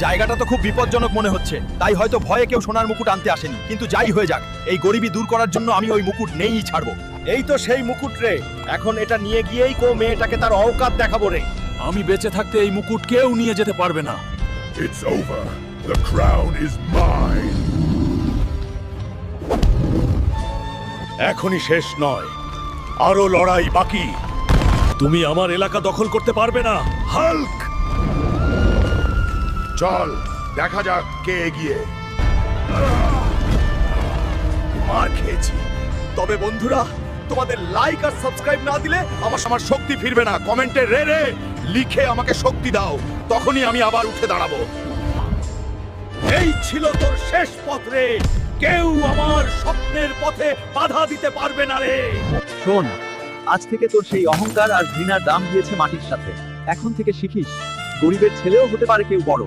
জায়গাটা তো খুব বিপজ্জনক মনে হচ্ছে, তাই হয়তো ভয়ে কেউ সোনার মুকুট আনতে আসেনি। কিন্তু যাই হয়ে যাক, এই গরিবি দূর করার জন্য আমি ওই মুকুট নেই ছাড়বো। এই তো সেই মুকুট রে, এখন এটা নিয়ে গিয়েই কো মেয়েটাকে তার অওকাত দেখাবো রে। আমি বেঁচে থাকতে এই মুকুট কেউ নিয়ে যেতে পারবে না। It's over. The crown is mine. এখনই শেষ নয়, আরো লড়াই বাকি। তুমি আমার এলাকা দখল করতে পারবে না, হাল্ক। চল দেখা যাক কে এগিয়ে। মার খেয়েছি, তবে বন্ধুরা তোমাদের লাইক আর সাবস্ক্রাইব না দিলে আমার শক্তি ফিরবে না। কমেন্টে রে রে লিখে আমাকে শক্তি দাও, তখনই আমি আবার উঠে দাঁড়াবো। এই ছিল তোর শেষ পথ রে, কেউ আমার স্বপ্নের পথে বাধা দিতে পারবে না রে। শোন, আজ থেকে তোর সেই অহংকার আর ঘৃণার দাম দিয়েছে মাটির সাথে। এখন থেকে শিখিস, গরিবের ছেলেও হতে পারে কেউ বড়।